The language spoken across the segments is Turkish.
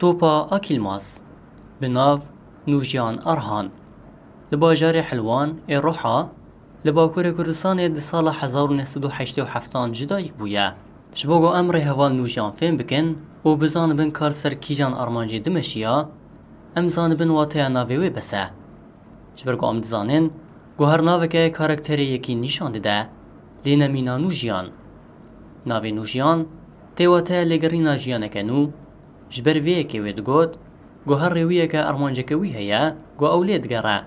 توپا اکیلماز بناو نوجیان ارهان لباجار حلوان روحا لباکور کردستان دی سال 1987 جدایک بویا جبوگو امر هوال نوجیان فهم بکن و بزان بن کار سر کیجان ارمانجی دمشیا امزان بن واتیا ناویوی بسه جبرگو ام دزانن گوهر ناوی که کارکتری یکی نشان دیده لینا مینا نوجیان ناوی نوجیان تیواتا لگرینا جیانه کنو جبر ویه که وید گود گوهر رویه که ارمانجه که وی هیا گو اولید گره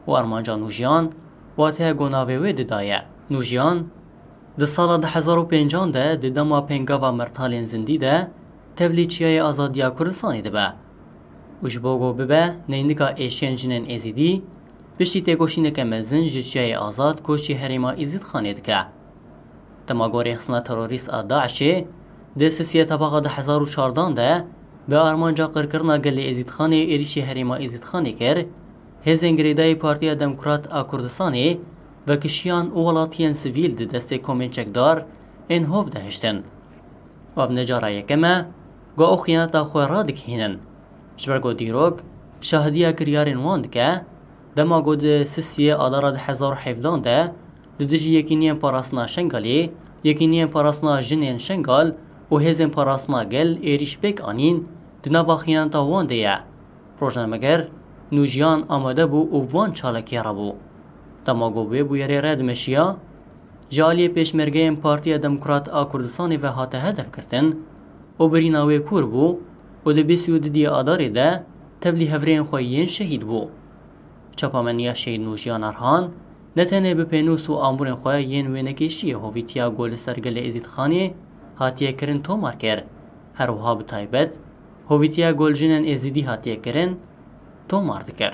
و ارمانجا نوجیان واتیا گو ناوی وی ددایه نوجیان ده سال 2005 ده دما پنگاوا مرتالین زندی ده تبلیچیای آزادیا کردستانی ده به وجبوگو ببه نینکا ایشین جنن ازیدی بشتی تگوشینه که مزن جچیای آزاد کوچی هریما ازید خانه دکه تماگوری خصنا تروریست داعشه ده سسیه طبقه 2014 ده به آرمانجا قرکرنا گلی ازید خانه ایریشی هریما ازید خانه کر هزین گریدای پارتیا دموکرات کردستانی و کشیان اولاتیان سویل ده دسته کومنچک دار این هوف دهشتن و اب نجارا یکمه گو او خیانتا خوی را دکهینن شبرگو دیروگ شاهدیا کریارین واند که دما گو ده سسیه آدارا 2017 ده دجی یکینین پاراسنا شنگالی یکینین پاراسنا جنین شنگال و هزین پاراسنا گل ایریش بک آنین دنابا خیانتا وانده یا پروژنمگر نوجیان آماده بو و وان چالکی را بو دماغو بو یری رد مشیا جالی پیشمرگه پارتی دموکرات کردستان و هاته هدف کردن و بریناوی کور بو و ده بیسیو دی آداری ده تبلی هفرین خویین شهید بو چپامنیا شهید نوجیان ارهان نتنه به پینوس و آمورین خویین وینکیشیه هویتیا گول سرگل ازید خانی هاتیه کرن تو مارکر هر وها بتایبت هویتیا گول جنن ازیدی هاتیه کرن تو ماردکر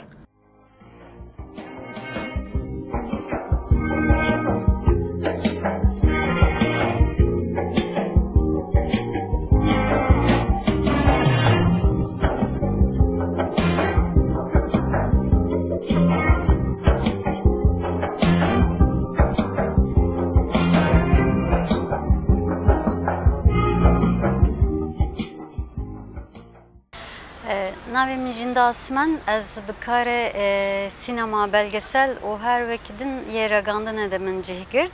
Navim Jinda Asman az bikare sinema belgesel o her vakidin yeragandan edemin cihgirt.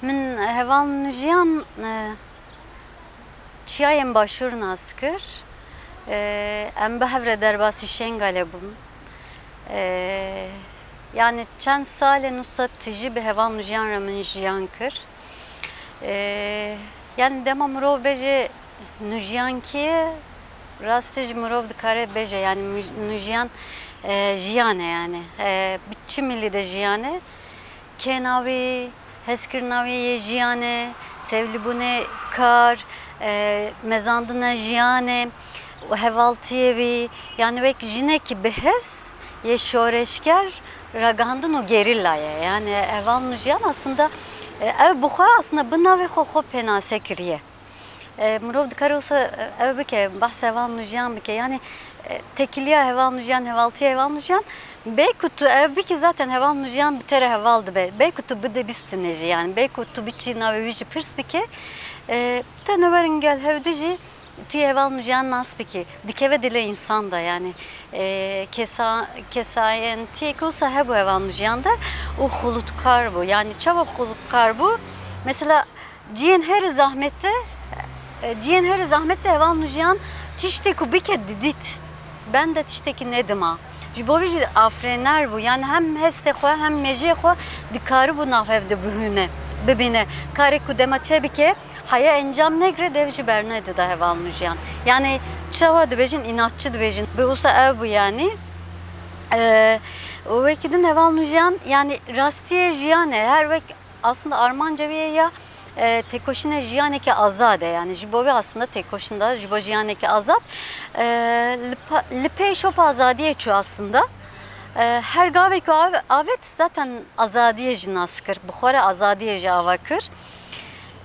Min heval nujiyan çiyayem başur naskır. Em behevre derbasi şengale bun. Yani çend sale nusat tiji be heval nujiyan ramin jiyan kır. Yani demam ro beje nujiyan ki Rastej murov dikare beje yani nujiyan jiyane yani bitçi milli de jiyane kenavi heskirnavi jiyane tevlibune kar mezandına jiyane hevaltiyevi yani vek jineki behes ye şoreşker ragandın o gerillaya yani heval nujiyan aslında ev buha aslında bına ve xo penase kiriye مرov dikare olsa ev bike bahse heval nujiyan bike yani tekiliya heval nujiyan hevaltiye heval nujiyan beykutu ev bike zaten heval nujiyan bitere hevaldı be beykutu bide bistineji yani beykutu biçi navivici pırs bike teneverin gel hevdici tüy heval nujiyan nas bike dikeve dile insan da yani kesayen tiyek olsa he bu heval nujiyan da o hulutkar bu yani çabuk hulutkar bu mesela cihen her zahmette Cihan her zahmette heval nujiyan tişteku bike didit. Ben de tişteki nedim ha. Jibovici afrener bu yani hem heste xoya hem meje xoya dikarı bu nafevde bühüne bebine. Kare kudema çebike haya encam negre devji bernede de heval nujiyan. Yani çava dibejin inatçı dibejin. Be olsa ev bu yani. O vekidin heval nujiyan yani rastiye jiyane her vek aslında Armancaviye ya tekoşine jiyaneke azade yani jibovi aslında tekoşunda jibo jiyaneke azad lipe şop azadiye çu aslında her gavek avet zaten azadiye jinaskır bukhara azadiye javakır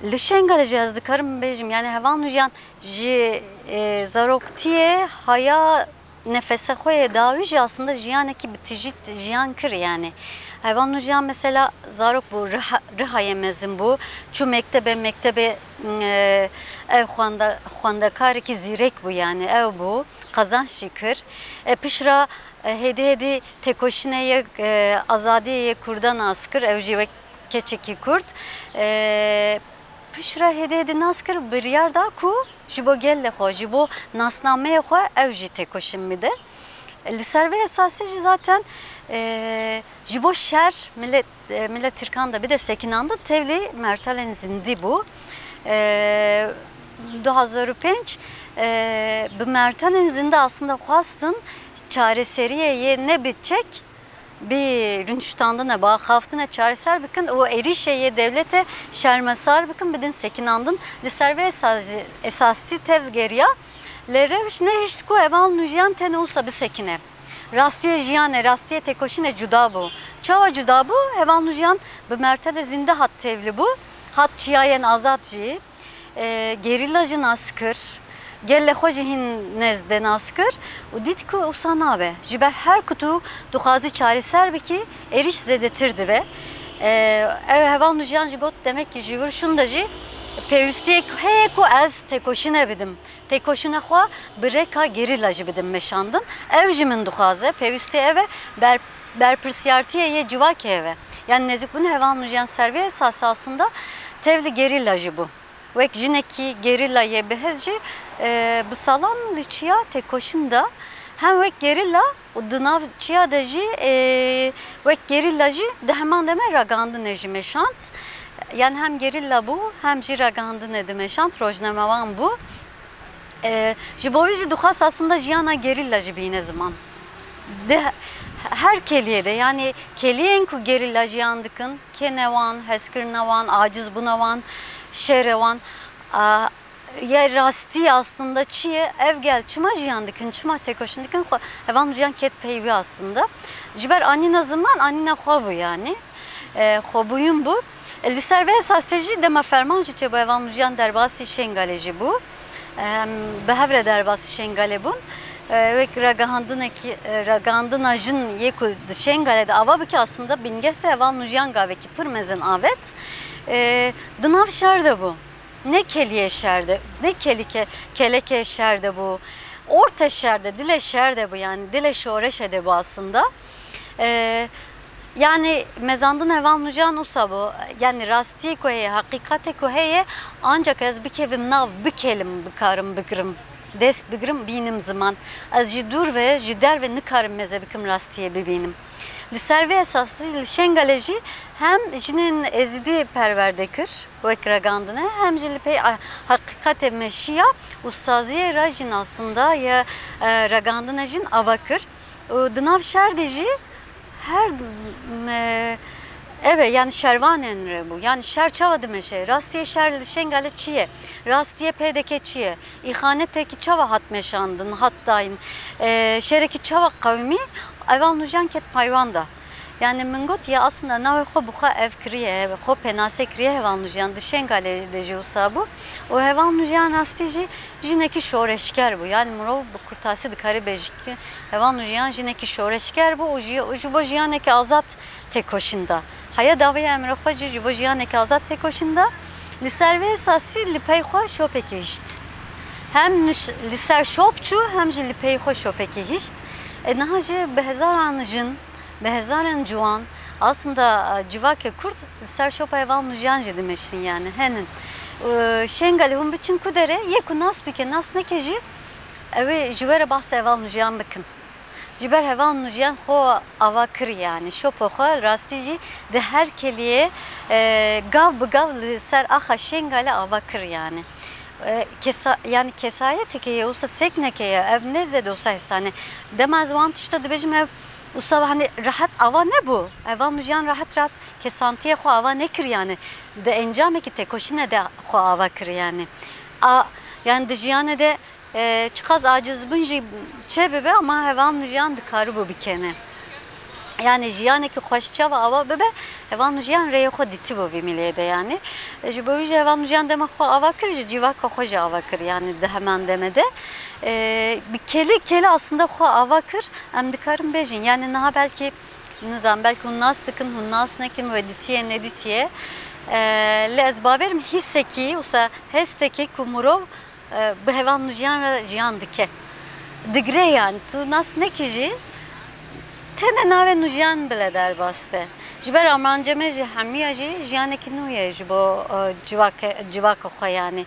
lişengale jazdıkarım bejim yani hevan nujiyan ji zaroktiye haya nefese xoye davi aslında jiyaneke bitici jiyan kır yani Hayvan nujiyan mesela zarok bu rıha yemezim bu. Çu mektebe ev xwendekar ki zirek bu yani ev bu kazan şikir. Pişra hedi tekoşineye azadiye kurdan askır ev jive keçeki kurt. Pişra hedi naskır bir yer da ku jibo gelle xo jibo nasnameye xo ev ji tekoşin mi de. Li ve esası zaten jibo şer millet Türkan'da bir de Sekinan'da tevli mertalen zindi bu. 2005 bu mertalen zindi aslında xwastin çareseriye ne bitecek bir rünştanda ne bağ haftına çareser bakın o erişeye devlete şermesar bakın bidin Sekinan'dın li ve esası tev geriya Lerevş ne hiç ku eval nujiyan tene olsa bir sekine. Rastiye jiyane, rastiye tekoşine cuda bu. Çava cuda bu, eval nujiyan bu mertele zinde hat tevli bu. Hat çiyayen azat ji. Gerillajı naskır. Gelle hojihin nezde naskır. O dit ku usana be. Jiber her kutu duhazi çareser be ki eriş zedetirdi be. Eval nujiyan jigot demek ki jivur şunda ji. Pevüstiye heye ku ez tekoşine bidim. Tekoşine xwa bireka gerillajı bidim meşandın. Ev jimin duhaze. Pevüstiye eve berpirsiyartiye ye civake eve. Yani nezik bunu hevan nujiyan serviye esası aslında tevli gerillajı bu. Vek jineki gerilla ye behezci bu salan liçiya tekoşunda hem vek gerilla o dınav çiya deji vek gerillajı de hemen deme ragandı neji meşant. Yani hem gerilla bu hem jiragandı ne demeşant rojnemavan bu. Jibovici duhas aslında jiyana gerilla jibine zaman. De her keliyede yani keliyen ku gerilla jiyandıkın kenevan, heskirnavan, aciz bunavan, şerevan ya rasti aslında çiye ev gel çıma jiyandıkın çıma tekoşundıkın evan jiyan ket peyvi aslında. Jiber anina zaman anina xobu yani. Xobuyun bu. Li ve esasteci dema fermanjı çe bu evan nujiyan derbasi şengaleci bu. Behevre derbasi şengale bun. Ve ragandına jin yeku şengalede ava ki aslında bingehte evan nujiyan gaveki pırmezen avet. Dınav şerde bu. Ne keliye şerde, ne keleke şerde bu. Orta şerde, dile şerde bu yani dile şoreşede bu aslında. Yani mezandın evan nujiyan usa bu. Yani rasti koye, hakikate koye ancak ez bir kevim nav bir kelim bikarım bigrim. Des bigrim binim zaman. Az jidur ve jider ve nıkarım meze bikim rastiye bibinim. Li ve esası şengaleji hem jinin ezidi perverdekir bu ekragandına hem jili pey hakikate meşiya ustaziye rajin aslında ya ragandına jin avakır. Dınav şerdeji her evet yani şervan enre bu. Yani şer çava demeşe. Rastiye şerli şengale çiye. Rastiye pedeke çiye. İhanet peki çava hat meşandın hattayın. Şereki çava kavmi eval nujan ket payvanda. Yani mingot ya aslında ne xo buxa ev kriye, xo penase kriye eval nujan de şengale de jusa bu. O eval nujan rastici jineki şoreşker bu. Yani murov bu kurtası dikari bejik. Eval nujan jineki şoreşker bu. O jubo jiyaneki azat tekoşinda. Haya davaya emre xo jubo jiyaneki azat tekoşinda. Li ve esası li pey xo şopeki hişt. Hem li ser şopçu hem li pey xo şopeki hişt. Nahacı behezaran jin behezaran juan aslında civake kurt ser şopa eval nujan demişsin yani henin şengali hun bütün kudere yeku nas bike nas nekeji ve jivere bahse eval nujan bakın jiber eval nujan ho avakır yani şopa ho rastici de her keliye gav ser aha şengali avakır yani yani kesayet ki olsa sekneke ev nezede olsa hesane demez vant işte de bejim ev usa hani rahat ava ne bu? Evan nujiyan rahat kesantiye xo ava ne kir yani? De encame ki tekoşine de xo ava kir yani. Yani de jiyane de çıkaz aciz bunji çebebe ama evan nujiyan dikarı bu bikene. Yani jiyane ki xoşça ve ava bebe evan nujiyan reye xo diti bu vimiliyede yani. Jibovici evan nujiyan deme xo ava kir jivaka xoja ava kir yani de hemen demede. Bir keli aslında xo ava kir em dikarım bejin yani naha belki nizam belki hunnas dikin hunnas nekin ve ditiye ne ditiye li ez baverim hisseki usa hesteki ku mirov bi hevan jiyan re jiyan dike digre yani tu nas nekî tene nave nujiyan bile derbas be. Ji ber amanceme jî hemiya jî jiyanekî nû ye ji bo civaka xwe yani.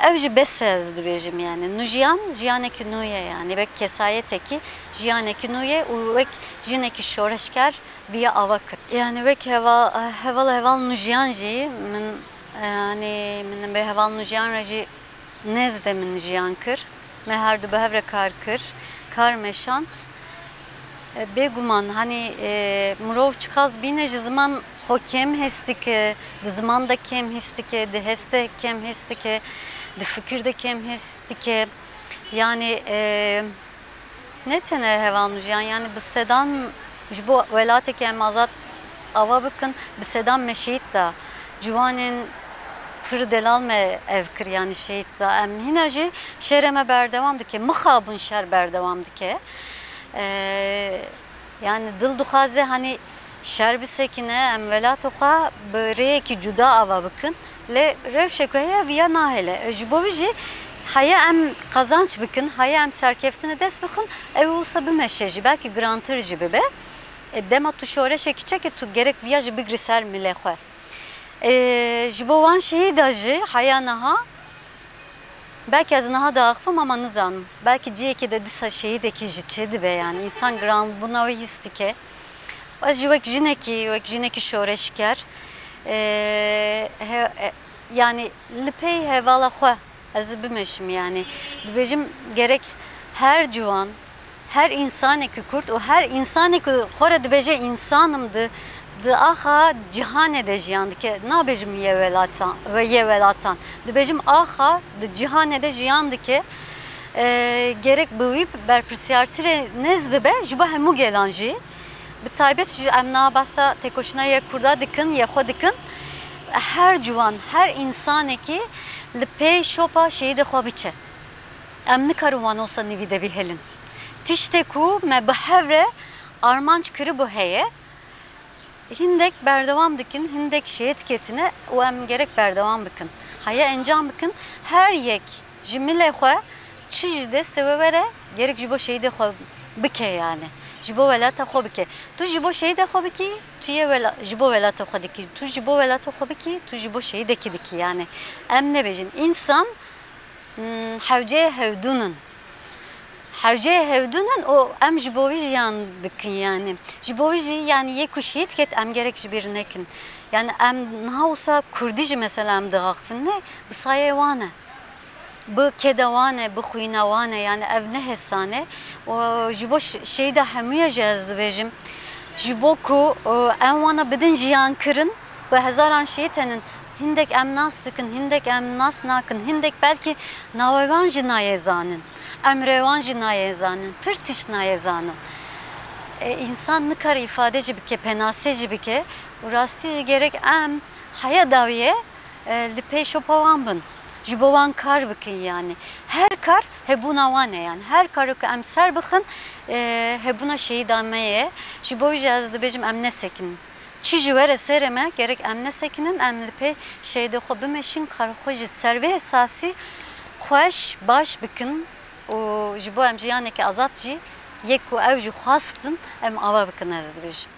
Ev jî besez dibêjim yani. Nujiyan jiyanekî nû ye yani. Vek kesayetekî jiyanekî nû ye û vek jinekî şoreşker viya ava kir. Yani vek heval nujiyan jî min yani min be heval nujiyan re jî nez de min jiyan kir. Me her du behevre kar kir. Kar meşant. Beguman hani mirov çikaz bîne ji ziman xwe kêm hestike, di ziman da kêm hestike, di heste kêm hestike, di fikir de kêm hestike. Yani ne tene heval nujiyan yani bi sedan ji bo welatekî em azad ava bikin bi sedan me şehît da ciwanên pir delal me ev kir yani şehît da em hîna jî şerê me berdewam dike, mixabin şer berdewam dike. Yani dil dixwaze hani şer bisekine em velato xwe bi rêyekî cuda ava bikin lê rewşek heye viya nahêle. Ji bo wî jî heye em qazanç bikin, heye em serkeftinê dest bixin ew wisa bimeşe jî belkî girantir jî bibe. Dema tu şoreşekî çekî tu gerek viya jî bigirî ser milê xwe. Ji bo wan şeyî de jî heya niha belki ez niha da axivim ama nizanim. Belki ciyekê de dîsa şehîdekî jî çê dibe yani. İnsan giran buna wî hîs dike. Ez jî wek jinekî şoreşker. Yani li pey hevala xwe ez ê bimeşim yani. Dibêjim gerek her ciwan, her insanekî Kurd û her insanekî xwe re dibêje insanim di axa cihanê de jiyan dike. Nabêjim ye welatan. Dibêjim axa di cihanê de jiyan dike. Gerek bi wî berpirsiyartirê nez bibe ji bo hemû gelan jî. Bi taybet jî em nabehsa têkoşîna ye Kurda dikin, ye xwe dikin. Her ciwan, her insanekî li pey şopa şehîdê xwe biçe. Em nikarin wan olsa nivî de bihêlin. Tiştê ku me bi hev re armanc kiribû heye. Hindek berdevam dikin, hindek şehit ketine û em gerek berdevam bikin. Heye encam bikin, her yek ji milê xwe çi ji destê we were gerek ji bo şehîdê xwe bike yani. Ji bo welata xwe bike. Tu ji bo şehîdê xwe bikî, tu yê ji bo welata xwe dikî. Tu ji bo welata xwe bikî, tu ji bo şehîdekî dikî yani. Em nebêjin. İnsan hewceyê hewdûnin. Hewceyê hewdûnin û em ji bo wî jiyan dikin yani. Ji bo wî jî yani yê ku şehîd ket em gerek ji bir nekin. Yani em niha wisa Kurdî jî mesela em diaxivin ne bi sayê wan e. Bi kêda wan e, bi xwîna wan e yani ev ne hesane. û ji bo şehîda hemûya jî ez dibêjim. Ji bo ku em wana bidin jiyan kirin bi hezaran şehîd henin. Hindek em nas dikin, hindek em nas nakin, hindek belkî navêwan jî nayê zanin. Em rêwan jî nayê zanin, pir tişt nayê zanin. İnsan nikare îfade jî bike, penasê jî bike û rastî jî gerek em heya dawiye li pey şopa wan bin. Ji bo wan kar bikin yani. Her kar hebûna wan e yani. Her karê ku em ser bixin hebûna şehîda me ye. Ji bo wî jî ez dibêjim em nesekinin. Çi ji were serê me gerek em nesekinin, em li pey şehîdê xwe bimeşin, karê xwe ji ser vê esasî xweş baş bikin û ji bo em jiyanekî azad jî yek ku ew jî xwastin em ava bikin ez dibêjim.